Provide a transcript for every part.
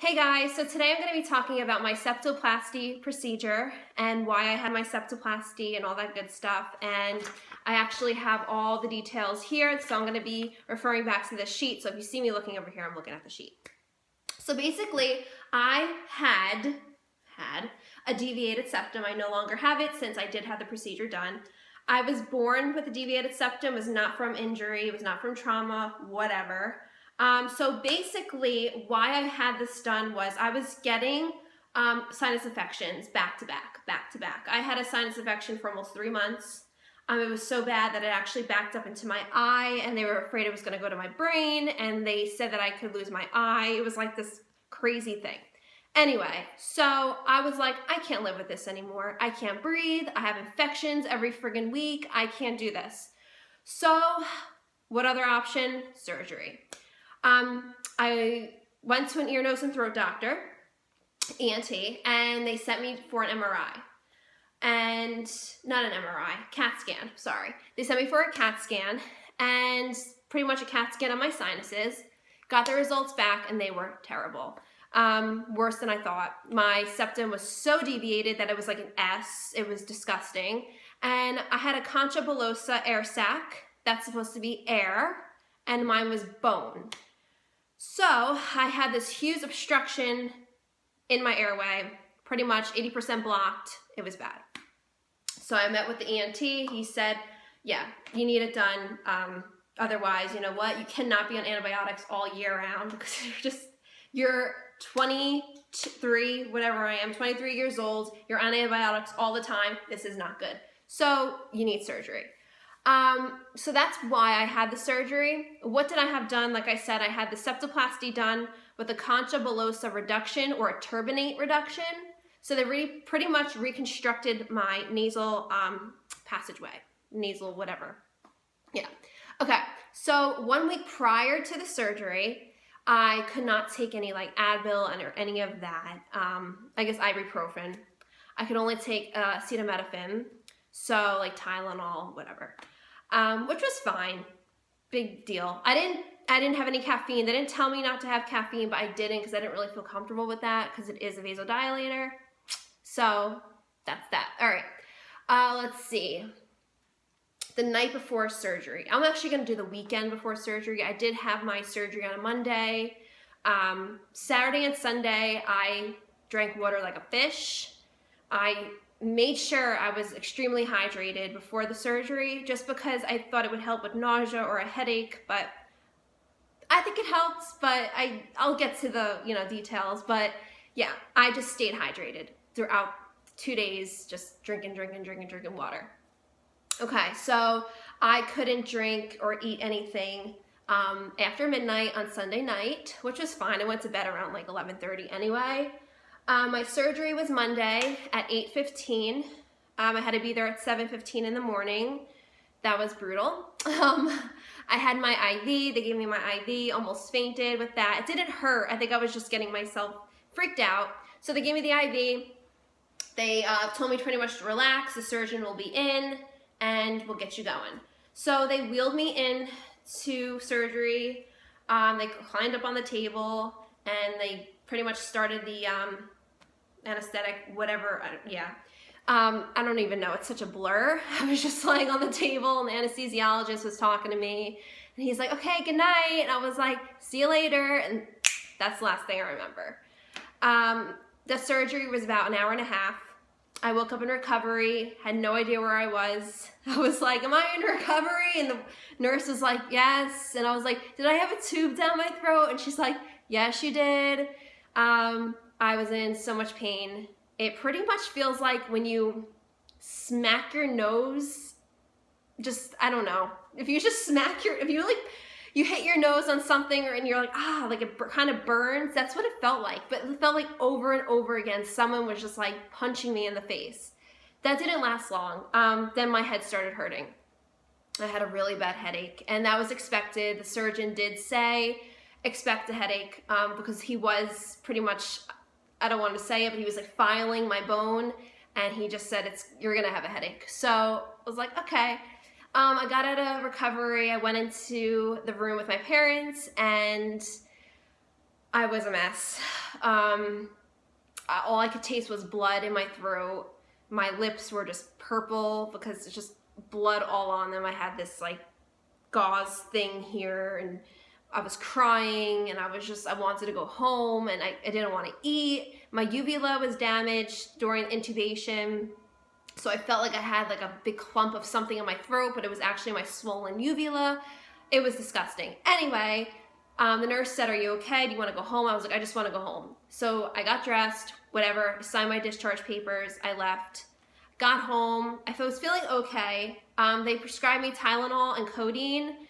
Hey guys, so today I'm going to be talking about my septoplasty procedure and why I had my septoplasty and all that good stuff. And I actually have all the details here, so I'm going to be referring back to the sheet. So if you see me looking over here, I'm looking at the sheet. So basically, I had a deviated septum. I no longer have it since I did have the procedure done. I was born with a deviated septum. It was not from injury, it was not from trauma, whatever. So basically, why I had this done was I was getting sinus infections back to back. I had a sinus infection for almost 3 months. It was so bad that it actually backed up into my eye, and they were afraid it was going to go to my brain, and they said that I could lose my eye. It was like this crazy thing. Anyway, so I was like, I can't live with this anymore. I can't breathe. I have infections every friggin' week. I can't do this. So what other option? Surgery. I went to an ear, nose, and throat doctor, ENT, and they sent me for an MRI. And not an MRI, CAT scan, sorry. They sent me for a CAT scan, and pretty much a CAT scan on my sinuses. Got the results back, and they were terrible. Worse than I thought. My septum was so deviated that it was like an S. It was disgusting. And I had a concha bullosa air sac. That's supposed to be air, and mine was bone. So I had this huge obstruction in my airway, pretty much 80% blocked. It was bad. So I met with the ENT. He said, yeah, you need it done. Otherwise, you know what? You cannot be on antibiotics all year round because you're 23, whatever I am, 23 years old. You're on antibiotics all the time. This is not good. So you need surgery. So that's why I had the surgery. What did I have done? Like I said, I had the septoplasty done with a concha bullosa reduction or a turbinate reduction. So they pretty much reconstructed my nasal passageway, nasal whatever. Yeah. Okay. So 1 week prior to the surgery, I could not take any like Advil or any of that. I guess ibuprofen. I could only take acetaminophen. So like Tylenol, whatever. Which was fine. Big deal. I didn't have any caffeine. They didn't tell me not to have caffeine, but I didn't because I didn't really feel comfortable with that because it is a vasodilator. So that's that. All right. Let's see. The night before surgery. I'm actually going to do the weekend before surgery. I did have my surgery on a Monday. Saturday and Sunday, I drank water like a fish. I made sure I was extremely hydrated before the surgery just because I thought it would help with nausea or a headache, but I think it helps, but I'll get to the, details, but yeah, I just stayed hydrated throughout 2 days, just drinking water. Okay, so I couldn't drink or eat anything after midnight on Sunday night, which was fine. I went to bed around like 11:30 anyway. My surgery was Monday at 8:15. I had to be there at 7:15 in the morning. That was brutal. I had my IV. They gave me my IV, almost fainted with that. It didn't hurt. I think I was just getting myself freaked out. So they gave me the IV. They told me pretty much to relax. The surgeon will be in and we'll get you going. So they wheeled me in to surgery. They climbed up on the table and they pretty much started the anesthetic, whatever, I don't even know, it's such a blur. I was just laying on the table and the anesthesiologist was talking to me and he's like, okay, good night. And I was like, see you later. And that's the last thing I remember. The surgery was about an hour and a half. I woke up in recovery, had no idea where I was. I was like, am I in recovery? And the nurse was like, yes. And I was like, did I have a tube down my throat? And she's like, yes, you did. I was in so much pain. It pretty much feels like when you smack your nose, I don't know. If you just you hit your nose on something and you're like, like it kind of burns. That's what it felt like. But it felt like over and over again, someone was just like punching me in the face. That didn't last long. Then my head started hurting. I had a really bad headache and that was expected. The surgeon did say, expect a headache because he was pretty much, I don't want to say it, but he was like filing my bone and he just said, you're going to have a headache. So I was like, okay. I got out of recovery. I went into the room with my parents and I was a mess. All I could taste was blood in my throat. My lips were just purple because it's just blood all on them. I had this like gauze thing here, and I was crying, and I wanted to go home, and I didn't want to eat. My uvula was damaged during intubation, so I felt like I had like a big clump of something in my throat, but it was actually my swollen uvula. It was disgusting. Anyway, the nurse said, "Are you okay? Do you want to go home?" I was like, "I just want to go home." So I got dressed, whatever, signed my discharge papers, I left. Got home, I was feeling okay. They prescribed me Tylenol and codeine.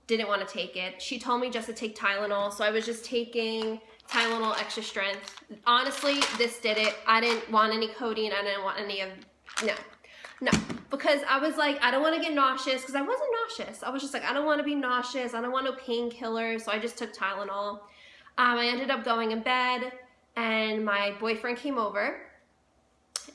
Didn't want to take it. She told me just to take Tylenol, so I was just taking Tylenol extra strength. Honestly, this did it. I didn't want any codeine. I didn't want any of, no. Because I was like, I don't want to get nauseous, because I wasn't nauseous. I was just like, I don't want to be nauseous. I don't want no painkillers, so I just took Tylenol. I ended up going in bed, and my boyfriend came over,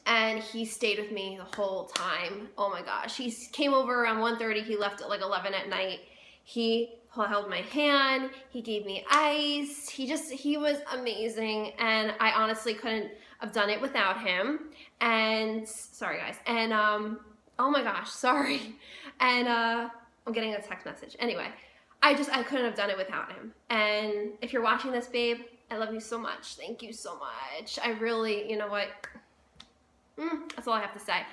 and he stayed with me the whole time. Oh my gosh. He came over around 1:30. He left at like 11 at night. He held my hand. He gave me ice. He was amazing. And I honestly couldn't have done it without him. And sorry guys. And, oh my gosh, sorry. And, I'm getting a text message. Anyway, I couldn't have done it without him. And if you're watching this, babe, I love you so much. Thank you so much. I really, you know what? That's all I have to say.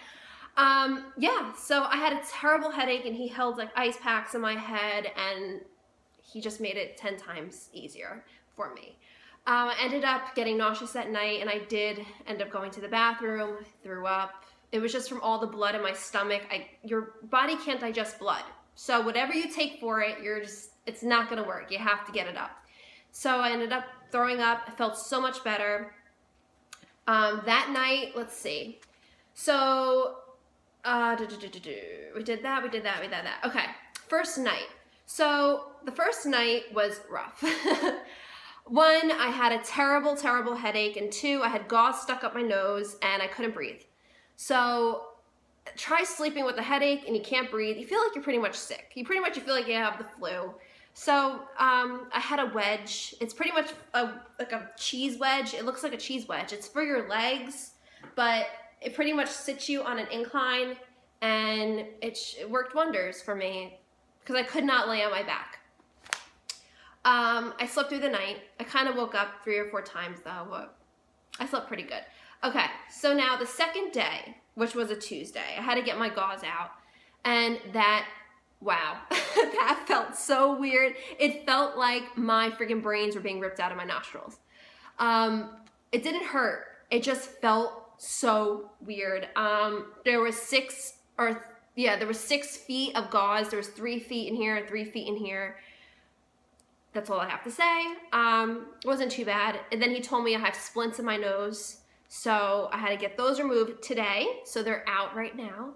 Yeah, so I had a terrible headache, and he held like ice packs in my head, and he just made it 10 times easier for me. I ended up getting nauseous at night, and I did end up going to the bathroom, threw up. It was just from all the blood in my stomach. Your body can't digest blood. So whatever you take for it, it's not gonna work. You have to get it up. So I ended up throwing up. I felt so much better. That night, let's see. So, we did that. Okay, first night. So the first night was rough. 1, I had a terrible, terrible headache, and 2, I had gauze stuck up my nose and I couldn't breathe. So try sleeping with a headache and you can't breathe. You feel like you're pretty much sick. You feel like you have the flu. So I had a wedge. It's pretty much like a cheese wedge. It looks like a cheese wedge. It's for your legs, but it pretty much sits you on an incline, and it worked wonders for me because I could not lay on my back. I slept through the night. I kind of woke up 3 or 4 times though, but I slept pretty good. Okay, so now the second day, which was a Tuesday, I had to get my gauze out, and wow, that felt so weird. It felt like my freaking brains were being ripped out of my nostrils. It didn't hurt. It just felt so weird. There was 6 feet of gauze. There was 3 feet in here, 3 feet in here. That's all I have to say. It wasn't too bad. And then he told me I have splints in my nose, so I had to get those removed today. So they're out right now,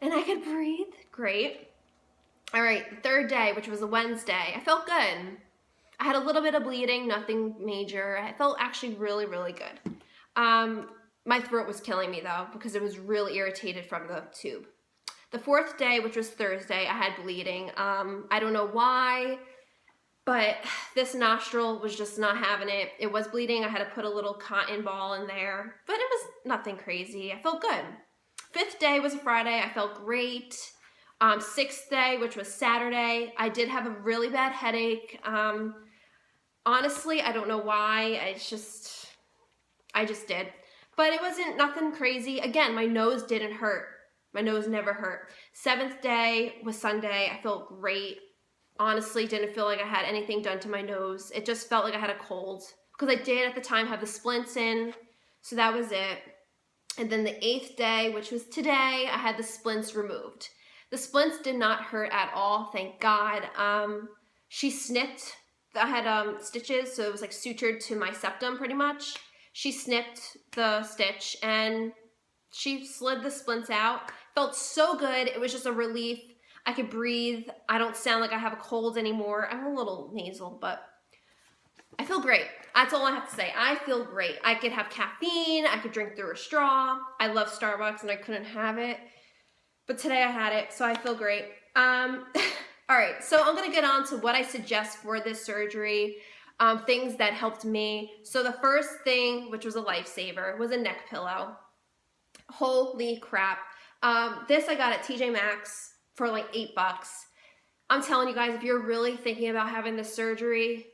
and I could breathe. Great. All right, the third day, which was a Wednesday, I felt good. I had a little bit of bleeding, nothing major. I felt actually really, really good. My throat was killing me though, because it was really irritated from the tube. The 4th day, which was Thursday, I had bleeding. I don't know why, but this nostril was just not having it. It was bleeding. I had to put a little cotton ball in there, but it was nothing crazy. I felt good. 5th day was a Friday. I felt great. 6th day, which was Saturday, I did have a really bad headache. Honestly, I don't know why. I just did. But it wasn't nothing crazy. Again, my nose didn't hurt. My nose never hurt. 7th day was Sunday. I felt great. Honestly, didn't feel like I had anything done to my nose. It just felt like I had a cold, because I did at the time have the splints in. So that was it. And then the 8th day, which was today, I had the splints removed. The splints did not hurt at all, thank God. She snipped. I had stitches, so it was like sutured to my septum pretty much. She snipped the stitch and she slid the splints out. Felt so good. It was just a relief. I could breathe. I don't sound like I have a cold anymore. I'm a little nasal, but I feel great. That's all I have to say. I feel great. I could have caffeine. I could drink through a straw. I love Starbucks and I couldn't have it. But today I had it, so I feel great. All right, so I'm gonna get on to what I suggest for this surgery. things that helped me. So the first thing, which was a lifesaver, was a neck pillow. Holy crap. This I got at TJ Maxx for like $8. I'm telling you guys, if you're really thinking about having this surgery,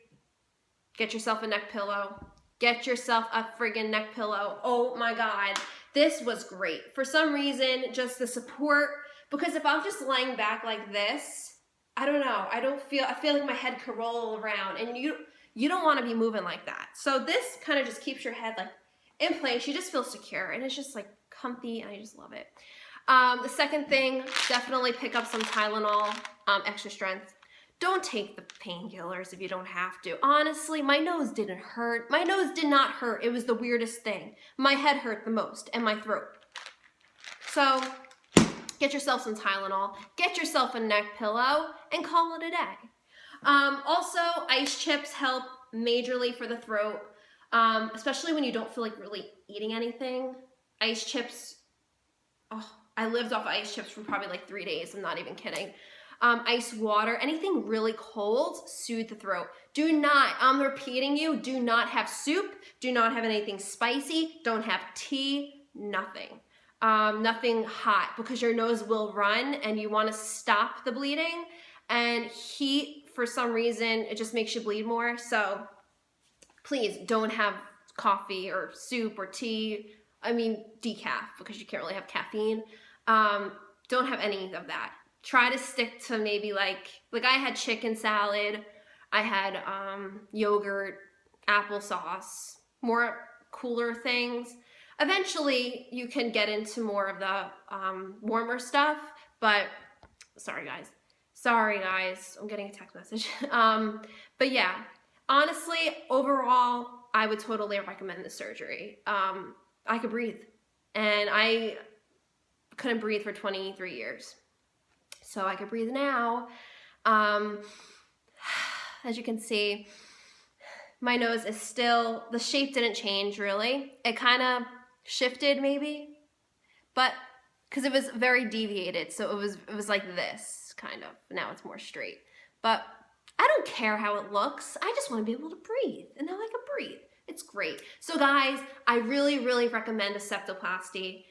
get yourself a neck pillow. Get yourself a friggin' neck pillow. Oh my God. This was great. For some reason, just the support, because if I'm just laying back like this, I don't know. I feel like my head could roll around, and you don't want to be moving like that. So this kind of just keeps your head like in place. You just feel secure, and it's just like comfy, and I just love it. The second thing, definitely pick up some Tylenol, extra strength. Don't take the painkillers if you don't have to. Honestly, my nose didn't hurt. My nose did not hurt. It was the weirdest thing. My head hurt the most, and my throat. So get yourself some Tylenol, get yourself a neck pillow, and call it a day. Also, ice chips help majorly for the throat, especially when you don't feel like really eating anything. Ice chips, oh, I lived off ice chips for probably like 3 days. I'm not even kidding. Ice water, anything really cold, soothe the throat. Do not, I'm repeating you, do not have soup, do not have anything spicy, don't have tea, nothing. Nothing hot, because your nose will run and you want to stop the bleeding, and heat, for some reason, it just makes you bleed more. So please don't have coffee or soup or tea. I mean, decaf, because you can't really have caffeine. Don't have any of that. Try to stick to maybe like I had chicken salad, I had yogurt, applesauce, more cooler things. Eventually you can get into more of the warmer stuff, but sorry guys, I'm getting a text message. But yeah, honestly, overall, I would totally recommend the surgery. I could breathe, and I couldn't breathe for 23 years. So I can breathe now. As you can see, my nose is still, the shape didn't change really. It kind of shifted maybe, but because it was very deviated. So it was like this kind of, now it's more straight. But I don't care how it looks. I just want to be able to breathe, and now I can breathe. It's great. So guys, I really, really recommend a septoplasty.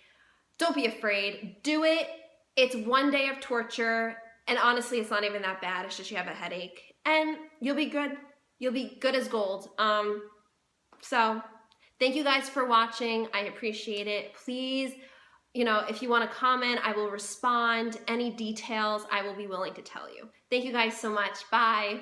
Don't be afraid, do it. It's 1 day of torture, and honestly, it's not even that bad. It's just you have a headache, and you'll be good. You'll be good as gold. So thank you guys for watching. I appreciate it. Please, if you want to comment, I will respond. Any details, I will be willing to tell you. Thank you guys so much. Bye.